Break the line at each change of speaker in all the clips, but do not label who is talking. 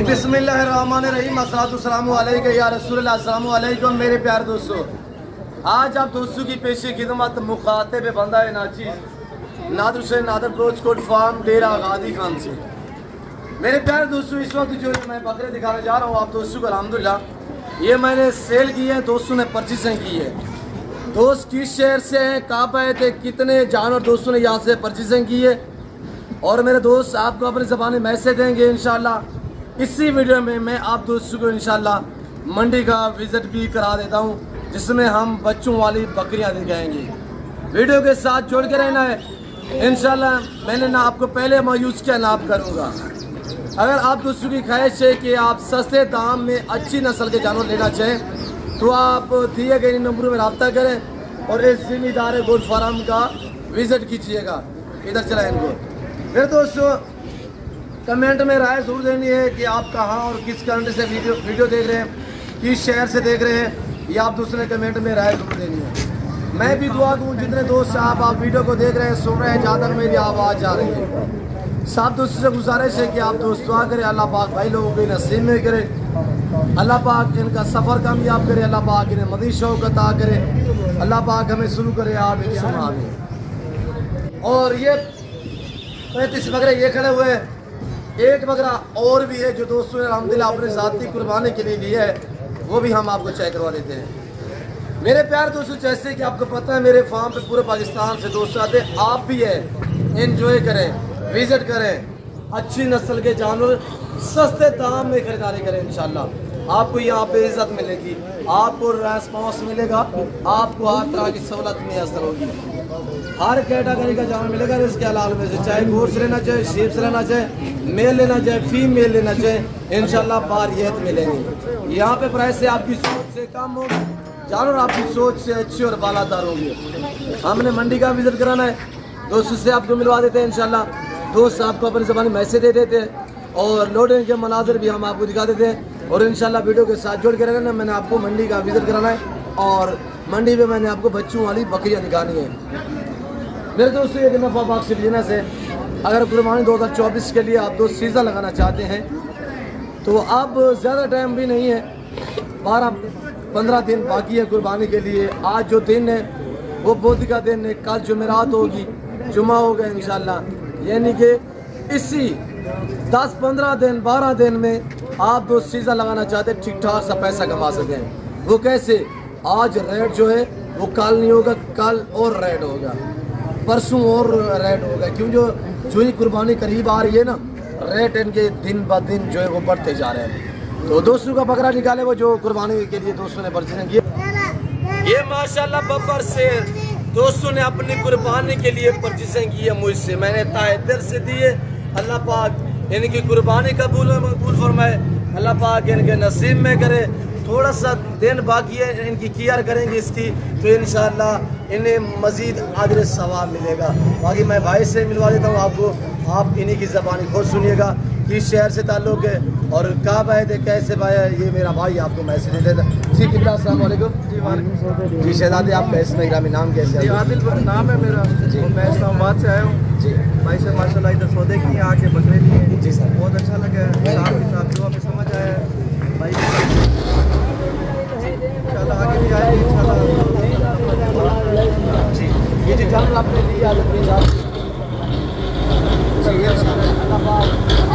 बिस्मिल्लाहिर्रहमानिर्रहीम अस्सलातुस्सलामु अलैका या रसूलल्लाह। अस्सलामु अलैकुम मेरे प्यारे दोस्तों। आज आप दोस्तों की पेशी खिदमत मुखातिब बंदा नाचीज नादर हुसैन नादर ब्रोच कोट फार्म डेरा गादी खान से। मेरे प्यारे दोस्तों, इस वक्त जो मैं बकरे दिखाने जा रहा हूँ आप दोस्तों को, अल्हम्दुलिल्लाह ये मैंने सेल की है, दोस्तों ने परचेसिंग की है। दोस्त किस शहर से हैं, कहाँ पे थे, कितने जानवर दोस्तों ने यहाँ से परचेसिंग की है, और मेरे दोस्त आपको अपनी ज़बानी मैसेज देंगे इंशाल्लाह। इसी वीडियो में मैं आप दोस्तों को इंशाल्लाह मंडी का विज़िट भी करा देता हूँ, जिसमें हम बच्चों वाली बकरियाँ दिखाएंगे। वीडियो के साथ जोड़ के रहना है इंशाल्लाह। मैंने ना आपको पहले मायूस किया ना आप करूँगा। अगर आप दोस्तों की ख्वाहिश है कि आप सस्ते दाम में अच्छी नस्ल के जानवर लेना चाहें तो आप दिए गए नंबरों में रब्ता करें और इस ज़िम्मेदार गोल्ड फार्म का विज़िट कीजिएगा। इधर चला इनको। फिर दोस्तों कमेंट में राय ज़रूर देनी है कि आप कहाँ और किस कंट्री से वीडियो देख रहे हैं, किस शहर से देख रहे हैं, ये आप दूसरे कमेंट में राय ज़रूर देनी है। मैं भी दुआ दूँ जितने दोस्त आप वीडियो को देख रहे हैं, सुन रहे हैं, जहाँ तक मेरी आवाज़ जा रही है, सब दोस्तों से गुजारिश है कि आप दोस्त दुआ करें, अल्लाह पाक भाई लोगों के नसीब में करे, अल्लाह पाक इनका सफ़र कामयाब करे, अल्लाह पाक इन्हें मज़ीद शौक़ अता करे, अल्लाह पाक हमें शुरू करे आमीन सुम्मा आमीन। और ये 35 बकरे ये खड़े हुए हैं, एक बकरा और भी है जो दोस्तों ने अल्हम्दुलिल्लाह अपने ज़ाती कुर्बानी के लिए लिया है, वो भी हम आपको चेक करवा देते हैं। मेरे प्यारे दोस्तों, जैसे कि आपको पता है मेरे फार्म पे पूरे पाकिस्तान से दोस्त आते हैं, आप भी है, एंजॉय करें, विज़िट करें, अच्छी नस्ल के जानवर सस्ते दाम में खरीदारी करें। इंशाल्लाह आपको यहाँ पे इज़्ज़त मिलेगी, आपको रेस्पॉन्स मिलेगा, आपको हर तरह की सहूलत मैसर होगी, हर कैटेगरी का जानवर मिलेगा। इसके अलावा में से चाहे गोश्त लेना चाहे, शीप लेना चाहे, मेल लेना चाहे, फीमेल लेना चाहे, इंशाल्लाह बारियत मिलेंगी। यहाँ पे प्राइस से आपकी सोच से कम होगी, जानवर आपकी सोच से अच्छी और बालादार होंगे। हमने मंडी का विज़िट कराना है, दोस्तों से आपको मिलवा देते हैं इंशाल्लाह। दोस्त आपको अपनी ज़बानी मैसेज दे देते हैं और लोडिंग के मनाज़र भी हम आपको दिखा देते हैं। और इंशाल्लाह वीडियो के साथ जोड़ के रहना। मैंने आपको मंडी का विज़िट कराना है और मंडी में मैंने आपको बच्चों वाली बकरियाँ दिखानी है। मेरे दोस्तों ये नफ़ा बाक्स बिजनेस है। अगर कुर्बानी 2024 के लिए आप दोस्त सीज़न लगाना चाहते हैं तो अब ज़्यादा टाइम भी नहीं है, 12-15 दिन बाकी है कुर्बानी के लिए। आज जो दिन है वो बोधी का दिन है, कल जुमेरात होगी, जुमा होगा इंशाल्लाह। यानी कि इसी 10-15 दिन 12 दिन में आप दोस्त सीज़न लगाना चाहते हैं, ठीक ठाक सा पैसा कमा सकें। वो कैसे? आज रेट जो है वो कल नहीं होगा, कल और रेट होगा, परसों और रेट होगा, क्यों जो ही कुर्बानी करीब आ रही है ना, रेट इनके दिन ब दिन जो है वो बढ़ते जा रहे हैं। तो दोस्तों का बकरा निकाले वो जो कुर्बानी के लिए दोस्तों ने परचेसिंग किया। ये माशाल्लाह बब्बर से दोस्तों ने अपनी कुर्बानी के लिए परचेसिंग की है मुझसे, मैंने ताए दिल से दी है। अल्लाह पाक इनकी कुर्बानी कबूल मकबूल फरमाए, अल्लाह पाक इनके नसीब में करे। थोड़ा सा दिन बाकी है, इनकी केयर करेंगे इसकी, तो इंशाल्लाह इन्हें मज़ीद अजर सवाब मिलेगा। बाकी मैं भाई से मिलवा देता हूँ आपको, आप इन्हीं की ज़बानी खुद सुनिएगा, किस शहर से ताल्लुक़ है और कब आए थे, कैसे आए, ये मेरा भाई आपको मैसेज दे देता। जी किबला अस्सलाम वालेकुम। जी शहजादे, आप कैसे मेरा नाम कैसे है?
आदिल नाम है मेरा जी, मैं इस्लामाबाद से आया हूँ
जी।
भाई से माशाल्लाह इधर सौदे किए, आके बकरे लिए
जी सर,
बहुत अच्छा लगा है, साहब दुआ पे समझ आया है भाई, इंशाल्लाह आगे भी आएंगे इंशाल्लाह
जी। ये जो जानवर आपने लिया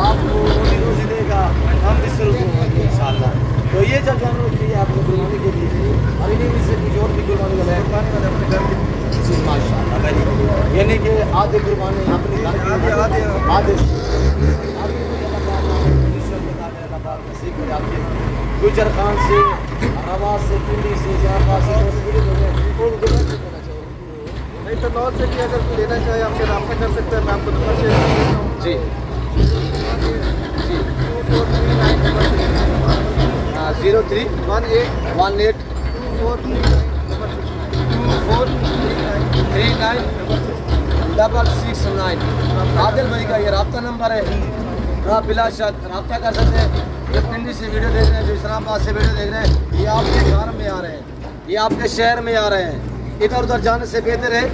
आपको रोजी देगा, हम भी शुरू होंगे इंशाल्लाह। तो ये जब जानवर लिए आपने कुर्बानी के लिए और इन्हीं से कुछ और भी कुर्बानी वाले अपने घर की जी माशाल्लाह भाई, यानी कि आधे कुर्बानी अपने आधे गुजर खान से, रवा से, पिंडी से,
नहीं तो नॉर्थ से भी अगर कोई लेना चाहे आपसे रब्ता कर सकते हैं, मैं आपको नंबर शेयर कर देता हूँ
जी जी 0318 2439 आदिल भाई का ये रब्ता नंबर है। आप बिला शक रब्ता कर सकते हैं। जो पिंडी से वीडियो देख रहे हैं, जो इस्लामाबाद से वीडियो देख रहे हैं, ये आपके घर में आ रहे हैं, ये आपके शहर में आ रहे हैं। इधर उधर जाने से बेहतर है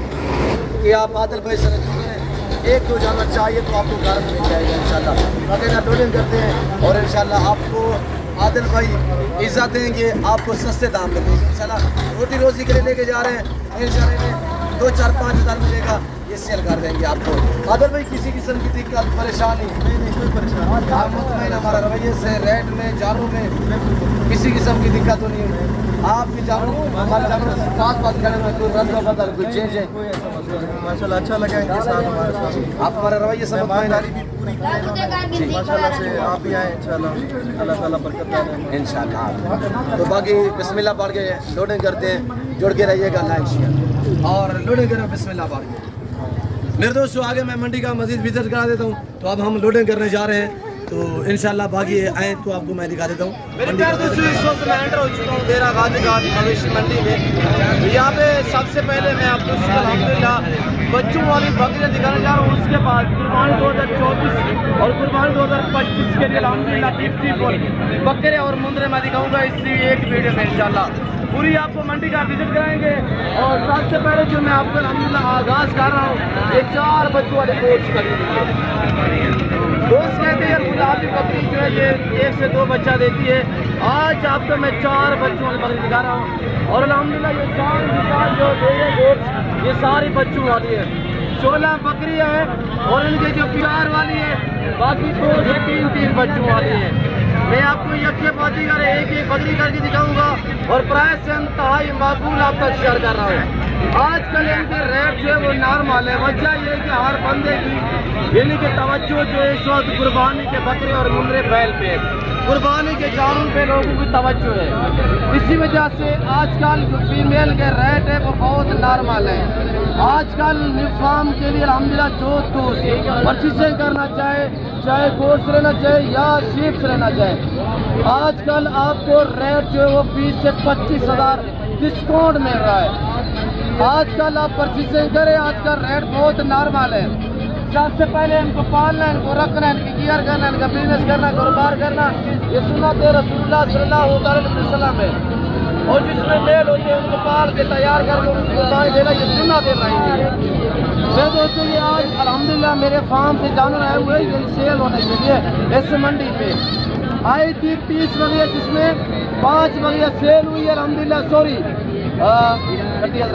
कि आप आदिल भाई से रजू करें एक दो जानवर चाहिए तो आपको घर में मिल जाएगा इंशाल्लाह। बाकी ना लोडिंग करते हैं और इंशाल्लाह आपको आदिल भाई इज्जत देंगे, आपको सस्ते दाम में देंगे इंशाल्लाह। रोटी रोजी के लिए लेके जा रहे हैं इंशाल्लाह, 2-4-5 हज़ार मिलेगा, ये सेल कर देंगे आपको। आदिल भाई किसी किस्म की दिक्कत परेशानी
नहीं कोई परेशानी,
आप मुतमईन हमारा रवैये से, रेट में, जानों में किसी किस्म की दिक्कत तो नहीं है। आप भी जानों हमारे जानों से बात करने में कोई रद्द बदल कोई चेंज है?
कोई ऐसा मसला नहीं, माशाल्लाह अच्छा लगा इनके साथ हमारे साथ।
आप हमारे रवैये से
मेहमानदारी भी पूरी की माशाल्लाह से। आप भी आए इंशाल्लाह, अल्लाह ताला बरकत दें
इंशाल्लाह। तो बाकी बिस्मिल्लाह पढ़ के लोडिंग करते हैं, जुड़ के रहिएगा, लाइक शेयर और लोडिंग करें बिस्मिल्लाह पढ़ के। मेरे दोस्तों आगे मैं मंडी का मजीद विजिट करा देता हूँ। तो अब हम लोडिंग करने जा रहे हैं, तो इंशाल्लाह बाकी आए तो आपको मैं दिखा देता हूँ।
मेरे प्यार दोस्तों इस वक्त मैं एंटर हो चुका हूँ देरा गाजी का मवेशी मंडी में। यहाँ पे सबसे पहले मैं आपको अल्हम्दुलिल्लाह बच्चों वाली बकरियाँ दिखाने जा रहा हूँ। उसके बाद कुर्बानी 2024 और कुर्बानी 2025 के लिए अल्हम्दुलिल्लाह 54 बकरे और मुंदरे मैं दिखाऊंगा इसी एक वीडियो में इंशाल्लाह। पूरी आपको मंडी का विजिट कराएंगे। और सबसे पहले जो मैं आपको अल्हम्दुलिल्लाह आगाज़ कर रहा हूँ, ये 4 बच्चों वाले कोच खरीदेंगे। दोस्त कहते हैं गुलाबी बकरी जो है ये 1 से 2 बच्चा देती है। आज आपको मैं 4 बच्चों वाली बकरी दिखा रहा हूँ और अल्हम्दुलिल्लाह ये सारी जो गोट्स ये सारी बच्चों वाली है। 16 बकरियाँ हैं और इनके जो प्यार वाली है बाकी 2 से 3 बच्चों वाली है। मैं आपको यके बाती कर एक बकरी करके दिखाऊंगा और प्राइस से इंतहाई माकूल आप तक शेयर कर रहा हूँ। आजकल इनके रेट जो है वो नॉर्मल है। वजह ये है कि हर बंदे की यानी कि तवज्जो जो है इस वक्त कुर्बानी के बकरे और मुंदरे बैल पे, कुर्बानी के जानवर पे लोगों की तवज्जो है। इसी वजह से आजकल जो फीमेल के रेट है वो बहुत नॉर्मल है। आजकल फार्म के लिए अल्हम्दुलिल्लाह जो दोस्त परचेजिंग करना चाहे, चाहे गोश्त लेना चाहे या शीप लेना चाहे, आजकल आपको रेट जो है वो 20 से 25 हज़ार डिस्काउंट मिल रहा है। आजकल आप परचेजिंग करें, आज का रेट बहुत नॉर्मल है। सबसे पहले इनको पालना, इनको रखना, इनकी केयर करना, इनका बिजनेस करना, कारोबार करना, ये सुन्नत रसूलुल्लाह सल्लल्लाहु अलैहि वसल्लम है। और जिसमें मेल होते हैं उनको पाल के तैयार करके उनको कुर्बानी देना, ये सुन्नत है भाई। मेरे दोस्तों ये आज अल्हम्दुलिल्लाह मेरे फार्म से जानवर आए हुए ये सेल होने के लिए इस मंडी पे आई थी 30 बकरियाँ, जिसमें 5 बकरियाँ सेल हुई है अल्हम्दुलिल्लाह। सॉरी कटिया